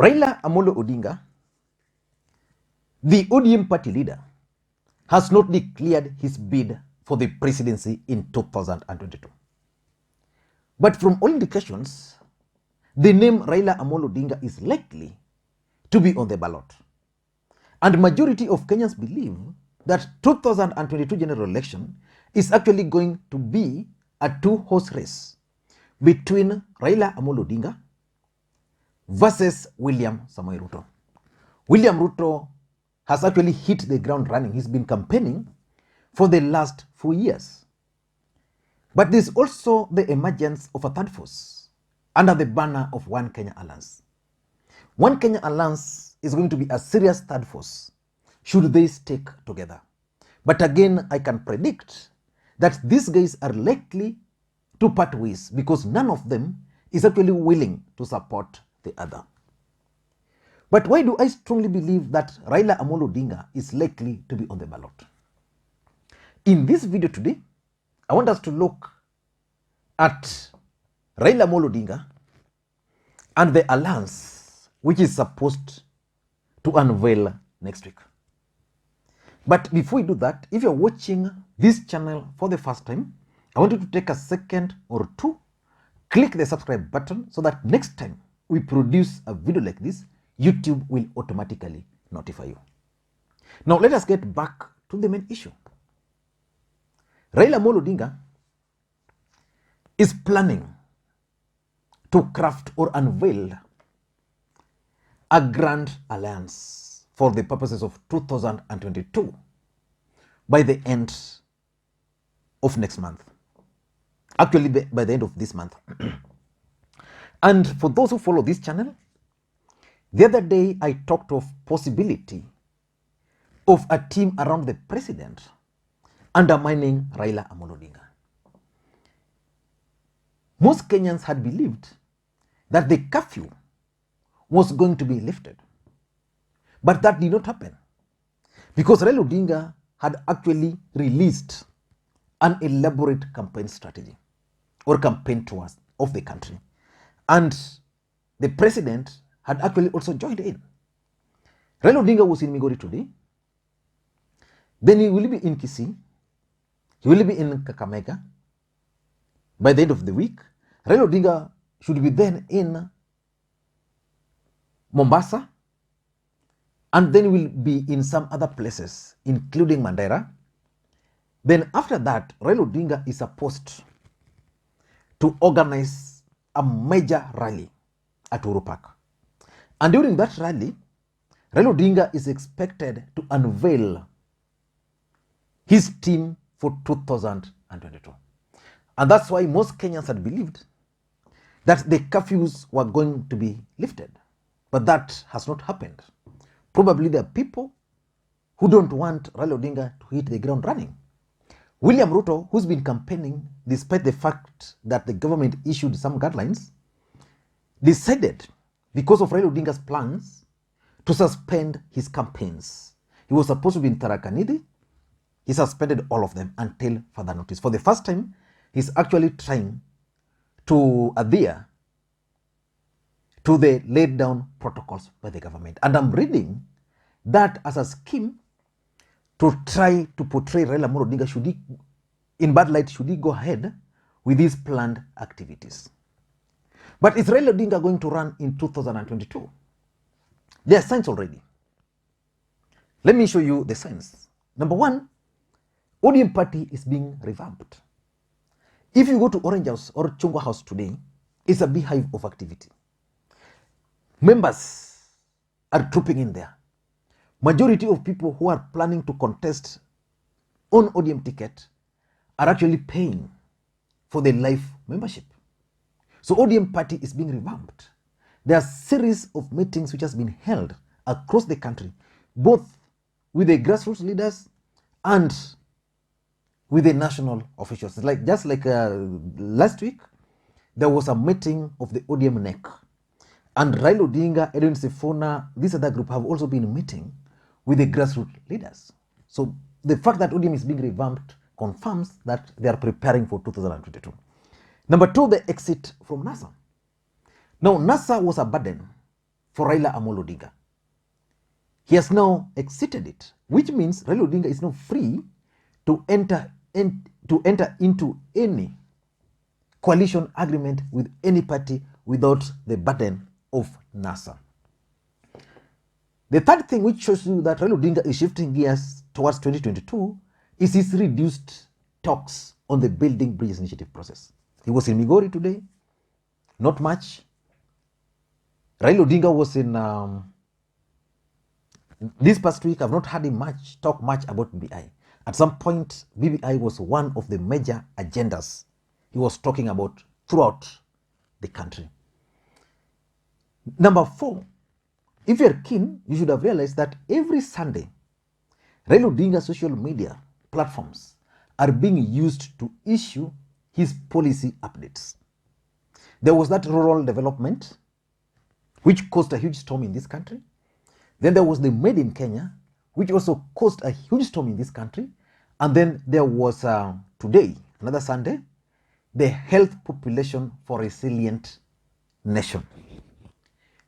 Raila Amolo Odinga, the ODM party leader, has not declared his bid for the presidency in 2022. But from all indications, the name Raila Amolo Odinga is likely to be on the ballot. And majority of Kenyans believe that 2022 general election is actually going to be a two-horse race between Raila Amolo Odinga versus William Samoei Ruto. William Ruto has actually hit the ground running. He's been campaigning for the last 4 years. But there's also the emergence of a third force under the banner of One Kenya Alliance. One Kenya Alliance is going to be a serious third force should they stick together. But again, I can predict that these guys are likely to part ways because none of them is actually willing to support the other. But why do I strongly believe that Raila Amolo Odinga is likely to be on the ballot? In this video today, I want us to look at Raila Amolo Odinga and the alliance which is supposed to unveil next week. But before we do that, if you're watching this channel for the first time, I want you to take a second or two, click the subscribe button so that next time we produce a video like this, YouTube will automatically notify you. Now let us get back to the main issue. Raila Amolo Odinga is planning to craft or unveil a grand alliance for the purposes of 2022 by the end of next month. Actually, by the end of this month. And for those who follow this channel, the other day I talked of possibility of a team around the president undermining Raila Amolo Odinga. Most Kenyans had believed that the curfew was going to be lifted. But that did not happen because Raila Odinga had actually released an elaborate campaign strategy or campaign tours of the country. And the president had actually also joined in. Raila Odinga was in Migori today. Then he will be in Kisii. He will be in Kakamega. By the end of the week, Raila Odinga should be then in Mombasa. And then will be in some other places, including Mandera. Then after that, Raila Odinga is supposed to organize a major rally at Uhuru Park. And during that rally, Raila Odinga is expected to unveil his team for 2022. And that's why most Kenyans had believed that the curfews were going to be lifted. But that has not happened. Probably there are people who don't want Raila Odinga to hit the ground running. William Ruto, who's been campaigning despite the fact that the government issued some guidelines, decided because of Raila Odinga's plans to suspend his campaigns. He was supposed to be in Tharaka Nithi. He suspended all of them until further notice. For the first time, he's actually trying to adhere to the laid down protocols by the government. And I'm reading that as a scheme to try to portray Raila Amolo Odinga should he, in bad light, should he go ahead with these planned activities. But is Raila Odinga going to run in 2022? There are signs already. Let me show you the signs. Number one, ODM party is being revamped. If you go to Orange House or Chungwa House today, it's a beehive of activity. Members are trooping in there. Majority of people who are planning to contest on ODM ticket are actually paying for their life membership. So ODM party is being revamped. There are series of meetings which has been held across the country, both with the grassroots leaders and with the national officials. Just like last week, there was a meeting of the ODM NEC. And Raila Odinga, Edwin Sifuna, this other group have also been meeting with the grassroots leaders. So the fact that ODM is being revamped confirms that they are preparing for 2022. Number two, the exit from NASA. Now, NASA was a burden for Raila Amolo Odinga. He has now exited it, which means Raila Odinga is now free to enter into any coalition agreement with any party without the burden of NASA. The third thing which shows you that Raila Odinga is shifting gears towards 2022 is his reduced talks on the Building Bridges Initiative process. He was in Migori today, not much. Raila Odinga was in this past week. I've not heard him talk much about BBI. At some point, BBI was one of the major agendas he was talking about throughout the country. Number 4, if you're keen, you should have realized that every Sunday, Raila Odinga's social media platforms are being used to issue his policy updates. There was that rural development, which caused a huge storm in this country. Then there was the Made in Kenya, which also caused a huge storm in this country. And then there was today, another Sunday, the Health Population for Resilient Nation.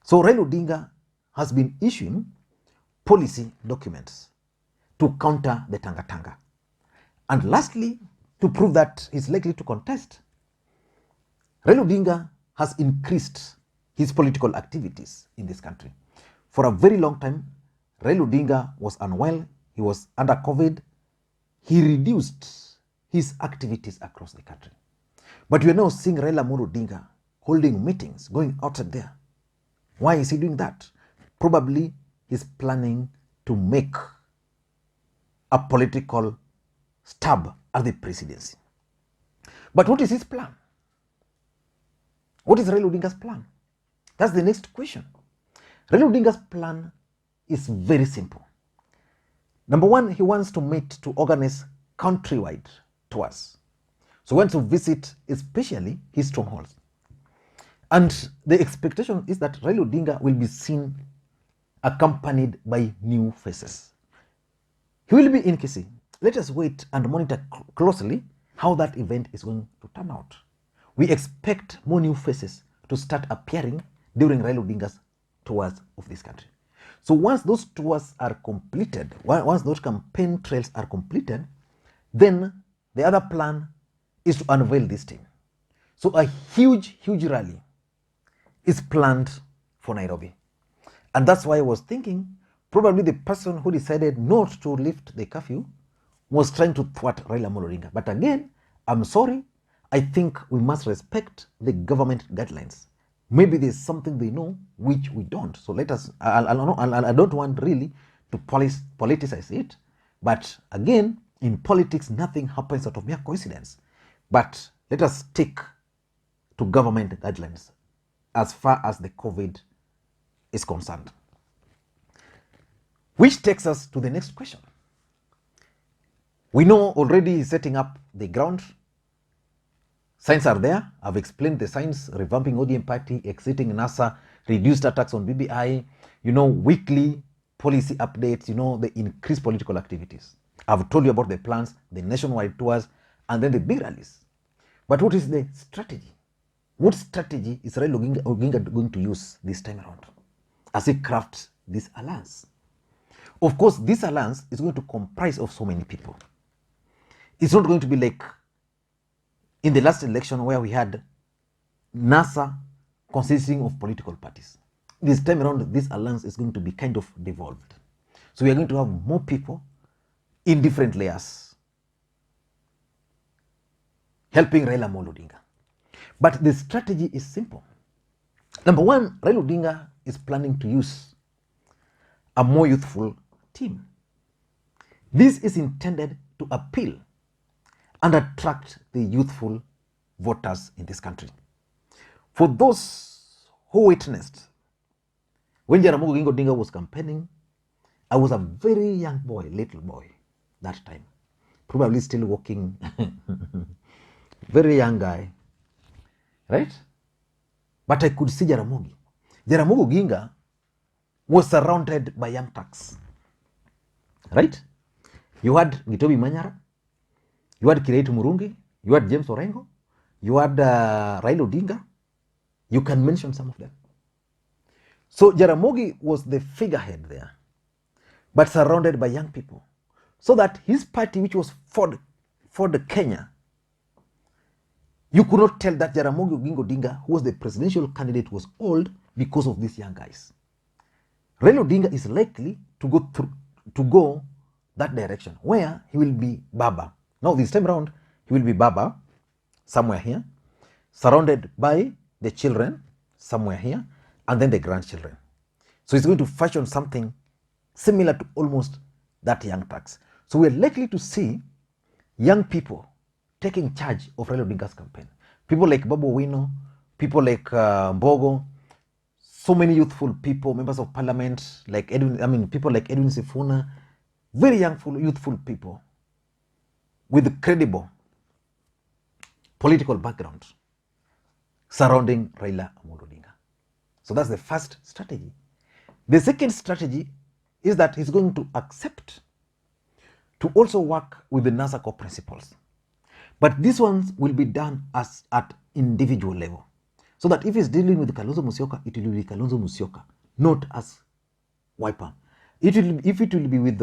So Raila Odinga has been issuing policy documents to counter the Tanga. And lastly, to prove that he's likely to contest, Raila Odinga has increased his political activities in this country. For a very long time, Raila Odinga was unwell. He was under COVID. He reduced his activities across the country. But we are now seeing Raila Amolo Odinga holding meetings, going outside there. Why is he doing that? Probably he's planning to make a political stab at the presidency. But what is his plan? What is Raila Odinga's plan? That's the next question. Raila Odinga's plan is very simple. Number 1, he wants to organize countrywide tours. So he wants to visit especially his strongholds. And the expectation is that Raila Odinga will be seen accompanied by new faces. He will be in Kisii. Let us wait and monitor closely how that event is going to turn out. We expect more new faces to start appearing during Raila Odinga's tours of this country. So once those tours are completed, once those campaign trails are completed, then the other plan is to unveil this thing. So a huge rally is planned for Nairobi. And that's why I was thinking probably the person who decided not to lift the curfew was trying to thwart Raila Amolo Odinga. But again, I'm sorry, I think we must respect the government guidelines. Maybe there's something they know which we don't. So let us, I don't want really to politicize it. But again, in politics, nothing happens out of mere coincidence. But let us stick to government guidelines as far as the COVID is concerned. Which takes us to the next question. We know already he's setting up the ground. Signs are there. I've explained the signs: revamping ODM party, exiting NASA, reduced attacks on BBI, weekly policy updates, the increased political activities. I've told you about the plans, the nationwide tours, and then the big rallies. But what is the strategy? What strategy is Raila Odinga going to use this time around as he crafts this alliance? Of course, this alliance is going to comprise of so many people. It's not going to be like in the last election where we had NASA consisting of political parties. This time around, this alliance is going to be kind of devolved. So we are going to have more people in different layers helping Raila Amolo Odinga. But the strategy is simple. Number 1, Raila Odinga is planning to use a more youthful team. This is intended to appeal and attract the youthful voters in this country. For those who witnessed when Jaramogi Odinga was campaigning, I was a very young boy, little boy that time, probably still walking, very young guy, right? But I could see Jaramogi. Jaramogi Odinga was surrounded by young thugs, right? You had Gitobi Manyara, you had Kireitu Murungi, you had James Orengo, you had Raila Odinga. You can mention some of them. So Jaramogi was the figurehead there, but surrounded by young people. So that his party, which was Ford Kenya, you could not tell that Jaramogi Oginga Odinga, who was the presidential candidate, was old because of these young guys. Raila Odinga is likely to go that direction, where he will be Baba. Now this time around, he will be Baba somewhere here, surrounded by the children somewhere here, and then the grandchildren. So he's going to fashion something similar to almost that young tax. So we're likely to see young people taking charge of Raila Odinga's campaign. People like Babu Owino, people like Mbogo, so many youthful people, members of parliament, like people like Edwin Sifuna, very young, youthful people with credible political background surrounding Raila Odinga. So that's the first strategy. The second strategy is that he's going to accept to also work with the NASA core principles. But these ones will be done at individual level. So that if he's dealing with Kalonzo Musyoka, it will be Kalonzo Musyoka, not as Wiper. If it will be with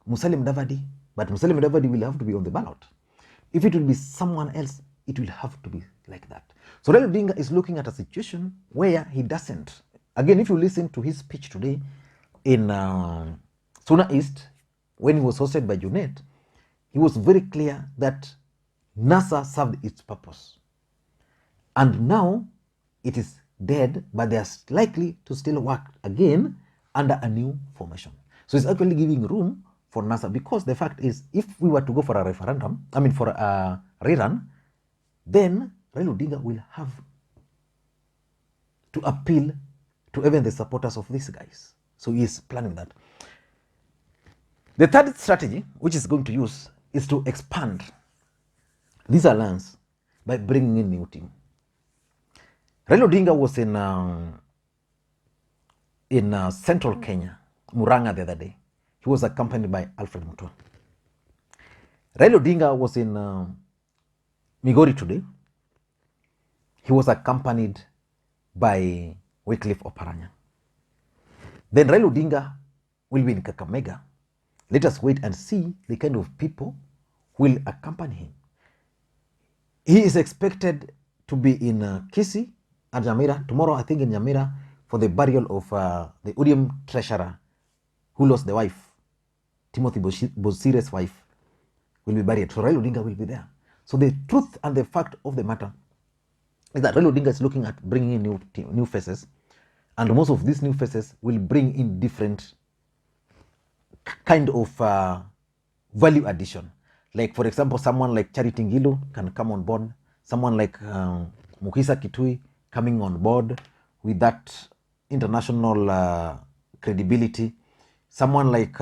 Musalia Mudavadi, but Musalia Mudavadi will have to be on the ballot. If it will be someone else, it will have to be like that. So Raila Odinga is looking at a situation where he doesn't. Again, if you listen to his speech today in Suna East, when he was hosted by Junet, he was very clear that NASA served its purpose. And now it is dead, but they are likely to still work again under a new formation. So it's actually giving room for NASA, because the fact is, if we were to go for a referendum, for a rerun, then Raila Odinga will have to appeal to even the supporters of these guys. So he is planning that. The third strategy, which is going to use, is to expand this alliance by bringing in new team. Raila Odinga was in central Kenya, Murang'a, the other day. He was accompanied by Alfred Mutua. Raila Odinga was in Migori today. He was accompanied by Wycliffe Oparanya. Then Raila Odinga will be in Kakamega. Let us wait and see the kind of people who will accompany him. He is expected to be in Kisii and Nyamira. Tomorrow, I think in Nyamira, for the burial of the ODM treasurer who lost the wife. Timothy Bosire's wife will be buried. So Raila Odinga will be there. So the truth and the fact of the matter is that Raila Odinga is looking at bringing in new faces. And most of these new faces will bring in different kind of value addition. Like, for example, someone like Charity Ngilu can come on board. Someone like Mukisa Kitui coming on board with that international credibility. Someone like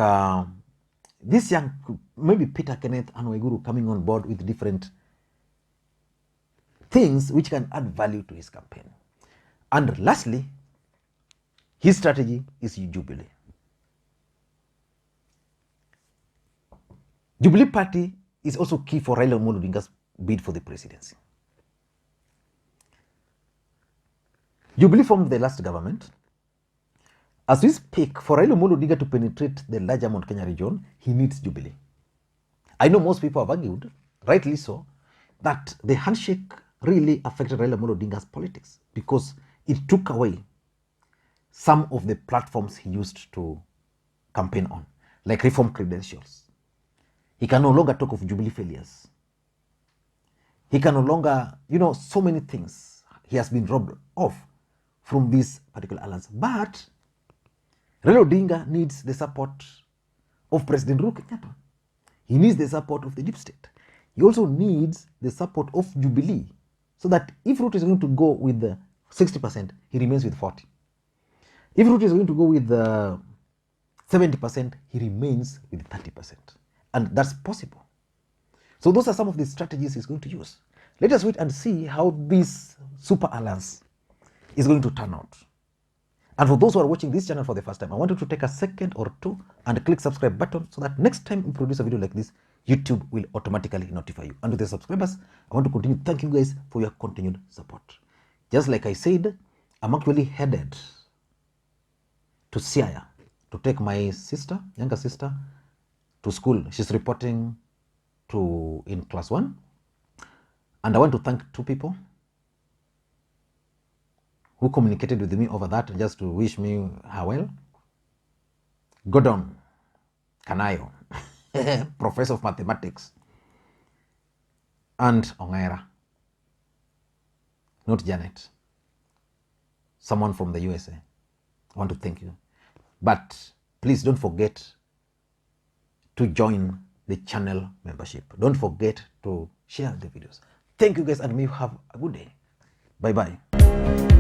this young, maybe Peter Kenneth and Waiguru coming on board with different things which can add value to his campaign. And lastly, his strategy is Jubilee. Jubilee Party is also key for Raila Odinga's bid for the presidency. Jubilee formed the last government. As we speak, for Raila Odinga to penetrate the larger Mount Kenya region, he needs Jubilee. I know most people have argued, rightly so, that the handshake really affected Raila Odinga's politics because it took away some of the platforms he used to campaign on, like reform credentials. He can no longer talk of Jubilee failures. He can no longer, so many things he has been robbed of from this particular alliance. But Raila Odinga needs the support of President Uhuru Kenyatta. He needs the support of the deep state. He also needs the support of Jubilee, so that if Ruto is going to go with the 60%, he remains with 40%. If Ruto is going to go with 70%, he remains with 30%. And that's possible. So those are some of the strategies he's going to use. Let us wait and see how this super alliance is going to turn out. And for those who are watching this channel for the first time, I want you to take a second or two and click subscribe button so that next time we produce a video like this, YouTube will automatically notify you. And with the subscribers, I want to continue thanking you guys for your continued support. Just like I said, I'm actually headed to Siaya to take my sister, younger sister, to school. She's reporting in class 1. And I want to thank 2 people who communicated with me over that just to wish me her well. Gordon Kanayo, professor of mathematics, and Ongera, not Janet, someone from the USA. I want to thank you. But please don't forget to join the channel membership. Don't forget to share the videos. Thank you guys, and may you have a good day. Bye-bye.